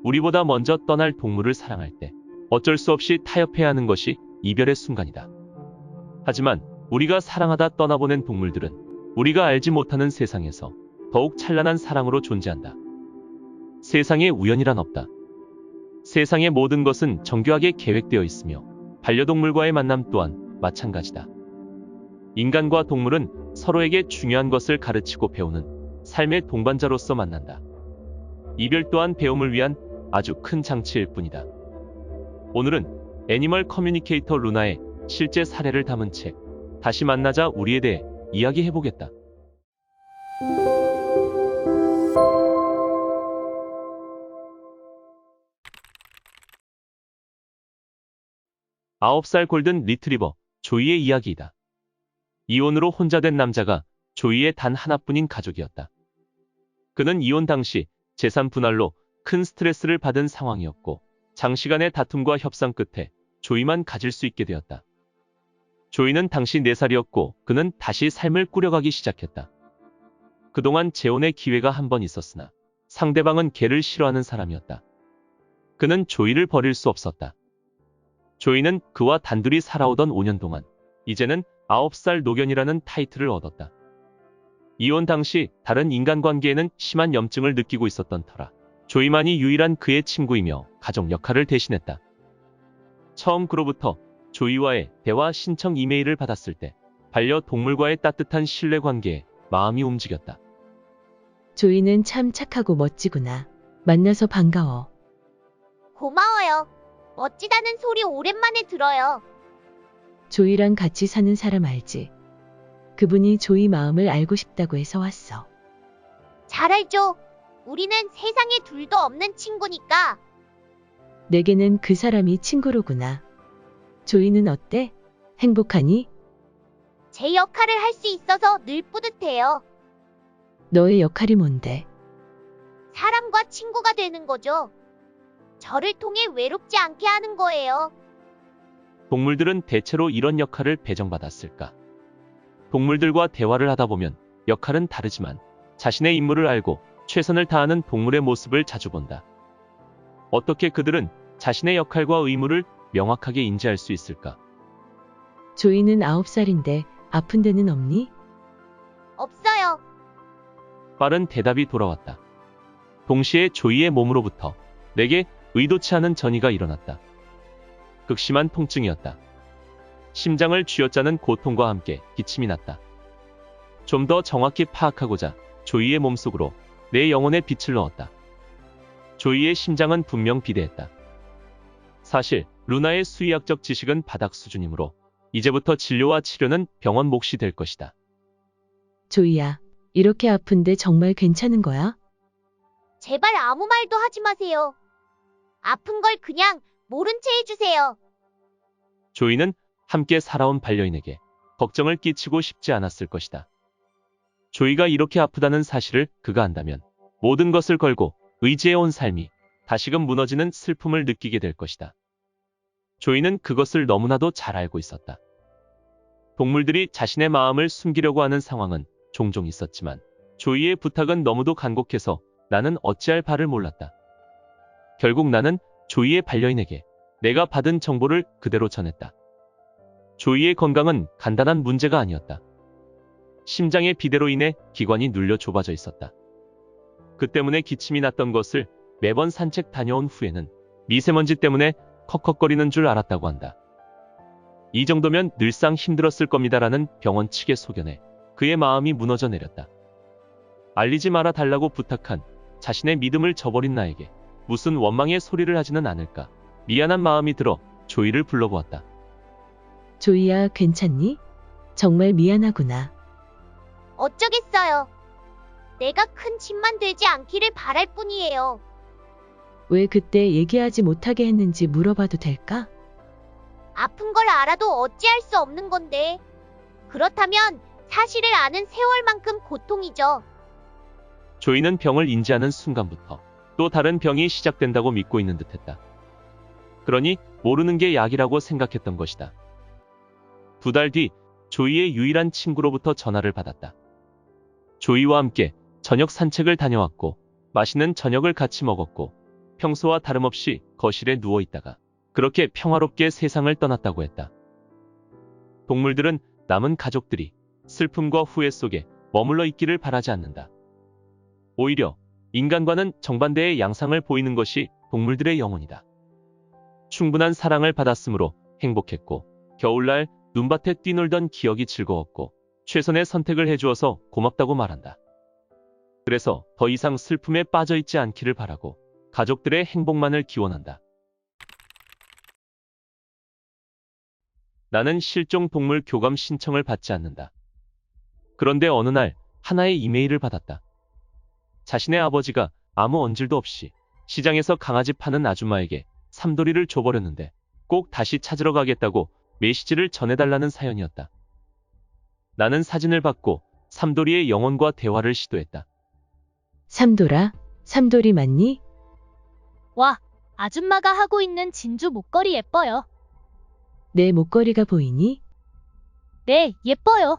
우리보다 먼저 떠날 동물을 사랑할 때 어쩔 수 없이 타협해야 하는 것이 이별의 순간이다. 하지만 우리가 사랑하다 떠나보낸 동물들은 우리가 알지 못하는 세상에서 더욱 찬란한 사랑으로 존재한다. 세상에 우연이란 없다. 세상의 모든 것은 정교하게 계획되어 있으며 반려동물과의 만남 또한 마찬가지다. 인간과 동물은 서로에게 중요한 것을 가르치고 배우는 삶의 동반자로서 만난다. 이별 또한 배움을 위한 아주 큰 장치일 뿐이다. 오늘은 애니멀 커뮤니케이터 루나의 실제 사례를 담은 책 다시 만나자 우리에 대해 이야기해보겠다. 9살 골든 리트리버 조이의 이야기이다. 이혼으로 혼자 된 남자가 조이의 단 하나뿐인 가족이었다. 그는 이혼 당시 재산 분할로 큰 스트레스를 받은 상황이었고 장시간의 다툼과 협상 끝에 조이만 가질 수 있게 되었다. 조이는 당시 4살이었고 그는 다시 삶을 꾸려가기 시작했다. 그동안 재혼의 기회가 한 번 있었으나 상대방은 걔를 싫어하는 사람이었다. 그는 조이를 버릴 수 없었다. 조이는 그와 단둘이 살아오던 5년 동안 이제는 9살 노견이라는 타이틀을 얻었다. 이혼 당시 다른 인간관계에는 심한 염증을 느끼고 있었던 터라 조이만이 유일한 그의 친구이며 가족 역할을 대신했다. 처음 그로부터 조이와의 대화 신청 이메일을 받았을 때 반려동물과의 따뜻한 신뢰관계에 마음이 움직였다. 조이는 참 착하고 멋지구나. 만나서 반가워. 고마워요. 멋지다는 소리 오랜만에 들어요. 조이랑 같이 사는 사람 알지? 그분이 조이 마음을 알고 싶다고 해서 왔어. 잘 알죠? 우리는 세상에 둘도 없는 친구니까. 내게는 그 사람이 친구로구나. 조이는 어때? 행복하니? 제 역할을 할 수 있어서 늘 뿌듯해요. 너의 역할이 뭔데? 사람과 친구가 되는 거죠. 저를 통해 외롭지 않게 하는 거예요. 동물들은 대체로 이런 역할을 배정받았을까? 동물들과 대화를 하다 보면 역할은 다르지만 자신의 임무를 알고 최선을 다하는 동물의 모습을 자주 본다. 어떻게 그들은 자신의 역할과 의무를 명확하게 인지할 수 있을까? 조이는 9살인데 아픈 데는 없니? 없어요. 빠른 대답이 돌아왔다. 동시에 조이의 몸으로부터 내게 의도치 않은 전이가 일어났다. 극심한 통증이었다. 심장을 쥐어짜는 고통과 함께 기침이 났다. 좀 더 정확히 파악하고자 조이의 몸속으로 내 영혼의 빛을 넣었다. 조이의 심장은 분명 비대했다. 사실 루나의 수의학적 지식은 바닥 수준이므로 이제부터 진료와 치료는 병원 몫이 될 것이다. 조이야, 이렇게 아픈데 정말 괜찮은 거야? 제발 아무 말도 하지 마세요. 아픈 걸 그냥 모른 채 해주세요. 조이는 함께 살아온 반려인에게 걱정을 끼치고 싶지 않았을 것이다. 조이가 이렇게 아프다는 사실을 그가 안다면 모든 것을 걸고 의지해온 삶이 다시금 무너지는 슬픔을 느끼게 될 것이다. 조이는 그것을 너무나도 잘 알고 있었다. 동물들이 자신의 마음을 숨기려고 하는 상황은 종종 있었지만 조이의 부탁은 너무도 간곡해서 나는 어찌할 바를 몰랐다. 결국 나는 조이의 반려인에게 내가 받은 정보를 그대로 전했다. 조이의 건강은 간단한 문제가 아니었다. 심장의 비대로 인해 기관이 눌려 좁아져 있었다. 그 때문에 기침이 났던 것을 매번 산책 다녀온 후에는 미세먼지 때문에 컥컥거리는 줄 알았다고 한다. 이 정도면 늘상 힘들었을 겁니다라는 병원 측의 소견에 그의 마음이 무너져 내렸다. 알리지 말아 달라고 부탁한 자신의 믿음을 저버린 나에게 무슨 원망의 소리를 하지는 않을까 미안한 마음이 들어 조이를 불러보았다. 조이야, 괜찮니? 정말 미안하구나. 어쩌겠어요. 내가 큰 짐만 되지 않기를 바랄 뿐이에요. 왜 그때 얘기하지 못하게 했는지 물어봐도 될까? 아픈 걸 알아도 어찌할 수 없는 건데. 그렇다면 사실을 아는 세월만큼 고통이죠. 조이는 병을 인지하는 순간부터 또 다른 병이 시작된다고 믿고 있는 듯했다. 그러니 모르는 게 약이라고 생각했던 것이다. 2달 뒤 조이의 유일한 친구로부터 전화를 받았다. 조이와 함께 저녁 산책을 다녀왔고 맛있는 저녁을 같이 먹었고 평소와 다름없이 거실에 누워 있다가 그렇게 평화롭게 세상을 떠났다고 했다. 동물들은 남은 가족들이 슬픔과 후회 속에 머물러 있기를 바라지 않는다. 오히려 인간과는 정반대의 양상을 보이는 것이 동물들의 영혼이다. 충분한 사랑을 받았으므로 행복했고, 겨울날 눈밭에 뛰놀던 기억이 즐거웠고, 최선의 선택을 해주어서 고맙다고 말한다. 그래서 더 이상 슬픔에 빠져있지 않기를 바라고 가족들의 행복만을 기원한다. 나는 실종 동물 교감 신청을 받지 않는다. 그런데 어느 날 하나의 이메일을 받았다. 자신의 아버지가 아무 언질도 없이 시장에서 강아지 파는 아줌마에게 삼돌이를 줘버렸는데 꼭 다시 찾으러 가겠다고 메시지를 전해달라는 사연이었다. 나는 사진을 받고 삼돌이의 영혼과 대화를 시도했다. 삼돌아, 삼돌이 맞니? 와, 아줌마가 하고 있는 진주 목걸이 예뻐요. 내 목걸이가 보이니? 네, 예뻐요.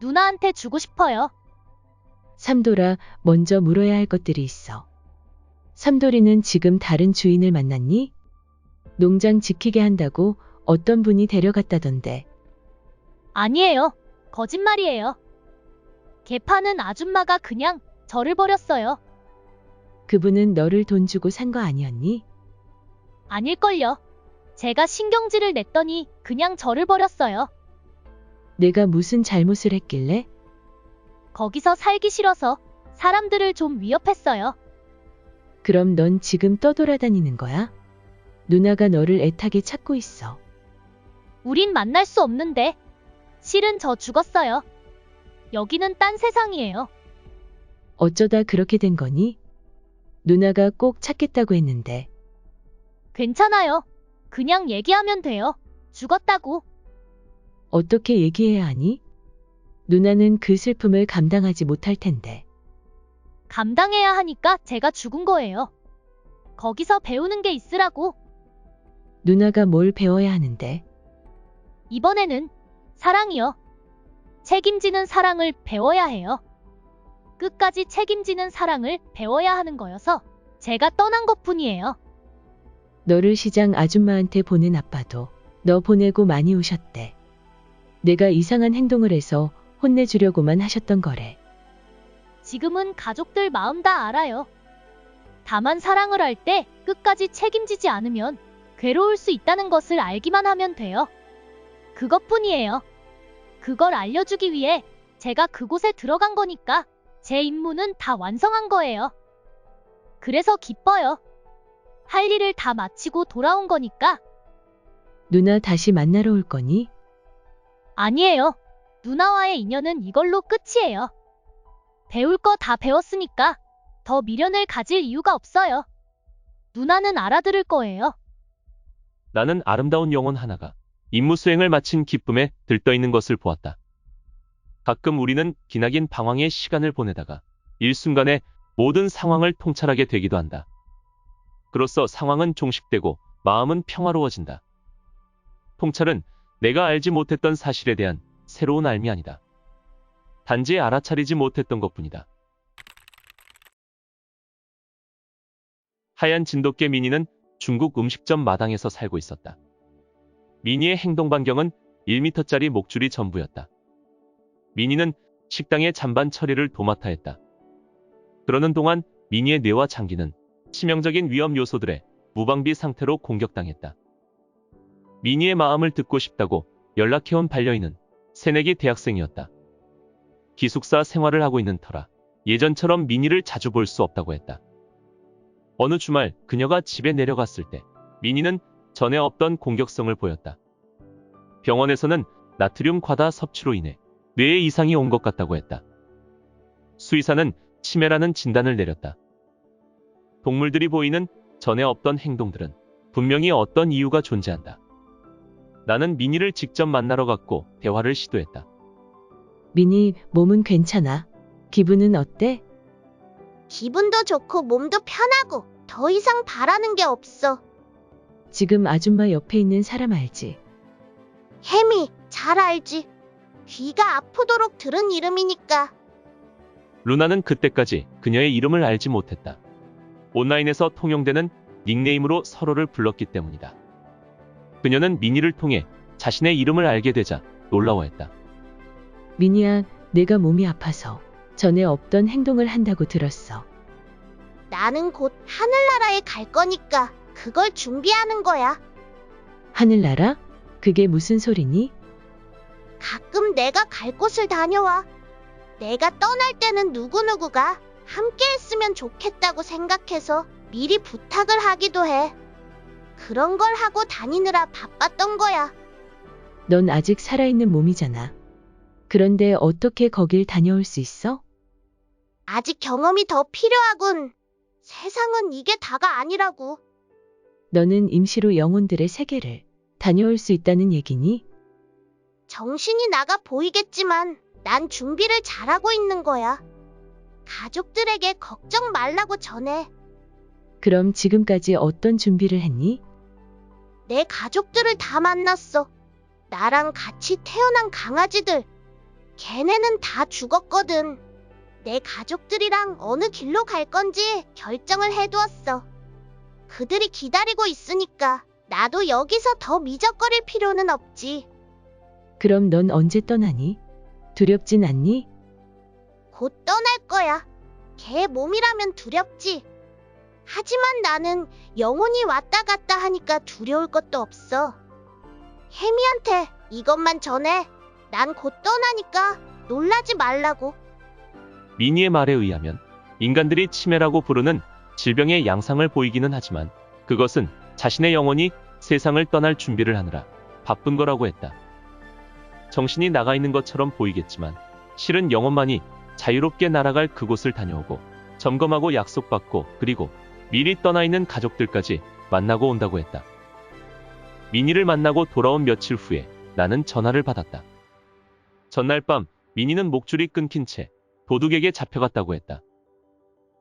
누나한테 주고 싶어요. 삼돌아, 먼저 물어야 할 것들이 있어. 삼돌이는 지금 다른 주인을 만났니? 농장 지키게 한다고 어떤 분이 데려갔다던데. 아니에요. 거짓말이에요. 개 파는 아줌마가 그냥 저를 버렸어요. 그분은 너를 돈 주고 산 거 아니었니? 아닐걸요. 제가 신경질을 냈더니 그냥 저를 버렸어요. 내가 무슨 잘못을 했길래? 거기서 살기 싫어서 사람들을 좀 위협했어요. 그럼 넌 지금 떠돌아다니는 거야? 누나가 너를 애타게 찾고 있어. 우린 만날 수 없는데. 실은 저 죽었어요. 여기는 딴 세상이에요. 어쩌다 그렇게 된 거니? 누나가 꼭 찾겠다고 했는데. 괜찮아요. 그냥 얘기하면 돼요. 죽었다고. 어떻게 얘기해야 하니? 누나는 그 슬픔을 감당하지 못할 텐데. 감당해야 하니까 제가 죽은 거예요. 거기서 배우는 게 있으라고. 누나가 뭘 배워야 하는데? 이번에는 사랑이요. 책임지는 사랑을 배워야 해요. 끝까지 책임지는 사랑을 배워야 하는 거여서 제가 떠난 것뿐이에요. 너를 시장 아줌마한테 보낸 아빠도 너 보내고 많이 우셨대. 내가 이상한 행동을 해서 혼내주려고만 하셨던 거래. 지금은 가족들 마음 다 알아요. 다만 사랑을 할 때 끝까지 책임지지 않으면 괴로울 수 있다는 것을 알기만 하면 돼요. 그것뿐이에요. 그걸 알려주기 위해 제가 그곳에 들어간 거니까 제 임무는 다 완성한 거예요. 그래서 기뻐요. 할 일을 다 마치고 돌아온 거니까. 누나 다시 만나러 올 거니? 아니에요. 누나와의 인연은 이걸로 끝이에요. 배울 거 다 배웠으니까 더 미련을 가질 이유가 없어요. 누나는 알아들을 거예요. 나는 아름다운 영혼 하나가 임무 수행을 마친 기쁨에 들떠있는 것을 보았다. 가끔 우리는 기나긴 방황의 시간을 보내다가 일순간에 모든 상황을 통찰하게 되기도 한다. 그로써 상황은 종식되고 마음은 평화로워진다. 통찰은 내가 알지 못했던 사실에 대한 새로운 알미 아니다. 단지 알아차리지 못했던 것뿐이다. 하얀 진돗개 미니는 중국 음식점 마당에서 살고 있었다. 미니의 행동 반경은 1m짜리 목줄이 전부였다. 미니는 식당의 잔반 처리를 도맡아 했다. 그러는 동안 미니의 뇌와 장기는 치명적인 위험 요소들의 무방비 상태로 공격당했다. 미니의 마음을 듣고 싶다고 연락해온 반려인은 새내기 대학생이었다. 기숙사 생활을 하고 있는 터라 예전처럼 미니를 자주 볼 수 없다고 했다. 어느 주말 그녀가 집에 내려갔을 때 미니는 전에 없던 공격성을 보였다. 병원에서는 나트륨 과다 섭취로 인해 뇌에 이상이 온 것 같다고 했다. 수의사는 치매라는 진단을 내렸다. 동물들이 보이는 전에 없던 행동들은 분명히 어떤 이유가 존재한다. 나는 미니를 직접 만나러 갔고 대화를 시도했다. 미니, 몸은 괜찮아? 기분은 어때? 기분도 좋고 몸도 편하고 더 이상 바라는 게 없어. 지금 아줌마 옆에 있는 사람 알지? 햄이 잘 알지. 귀가 아프도록 들은 이름이니까. 루나는 그때까지 그녀의 이름을 알지 못했다. 온라인에서 통용되는 닉네임으로 서로를 불렀기 때문이다. 그녀는 미니를 통해 자신의 이름을 알게 되자 놀라워했다. 미니야, 내가 몸이 아파서 전에 없던 행동을 한다고 들었어. 나는 곧 하늘나라에 갈 거니까 그걸 준비하는 거야. 하늘나라? 그게 무슨 소리니? 가끔 내가 갈 곳을 다녀와. 내가 떠날 때는 누구누구가 함께 했으면 좋겠다고 생각해서 미리 부탁을 하기도 해. 그런 걸 하고 다니느라 바빴던 거야. 넌 아직 살아있는 몸이잖아. 그런데 어떻게 거길 다녀올 수 있어? 아직 경험이 더 필요하군. 세상은 이게 다가 아니라고. 너는 임시로 영혼들의 세계를 다녀올 수 있다는 얘기니? 정신이 나가 보이겠지만 난 준비를 잘하고 있는 거야. 가족들에게 걱정 말라고 전해. 그럼 지금까지 어떤 준비를 했니? 내 가족들을 다 만났어. 나랑 같이 태어난 강아지들. 걔네는 다 죽었거든. 내 가족들이랑 어느 길로 갈 건지 결정을 해두었어. 그들이 기다리고 있으니까 나도 여기서 더 미적거릴 필요는 없지. 그럼 넌 언제 떠나니? 두렵진 않니? 곧 떠날 거야. 걔 몸이라면 두렵지. 하지만 나는 영혼이 왔다 갔다 하니까 두려울 것도 없어. 혜미한테 이것만 전해. 난 곧 떠나니까 놀라지 말라고. 미니의 말에 의하면 인간들이 치매라고 부르는 질병의 양상을 보이기는 하지만 그것은 자신의 영혼이 세상을 떠날 준비를 하느라 바쁜 거라고 했다. 정신이 나가 있는 것처럼 보이겠지만 실은 영혼만이 자유롭게 날아갈 그곳을 다녀오고 점검하고 약속받고 그리고 미리 떠나 있는 가족들까지 만나고 온다고 했다. 미니를 만나고 돌아온 며칠 후에 나는 전화를 받았다. 전날 밤 미니는 목줄이 끊긴 채 도둑에게 잡혀갔다고 했다.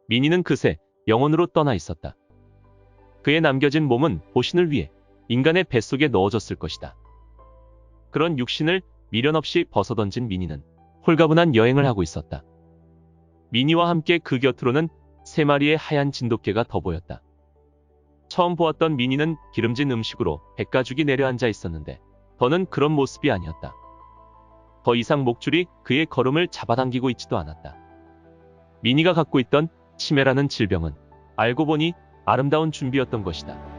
미니는 그새 영혼으로 떠나 있었다. 그의 남겨진 몸은 보신을 위해 인간의 뱃속에 넣어졌을 것이다. 그런 육신을 미련 없이 벗어던진 미니는 홀가분한 여행을 하고 있었다. 미니와 함께 그 곁으로는 3마리의 하얀 진돗개가 더 보였다. 처음 보았던 미니는 기름진 음식으로 백가죽이 내려앉아 있었는데 더는 그런 모습이 아니었다. 더 이상 목줄이 그의 걸음을 잡아당기고 있지도 않았다. 미니가 갖고 있던 치매라는 질병은 알고 보니 아름다운 준비였던 것이다.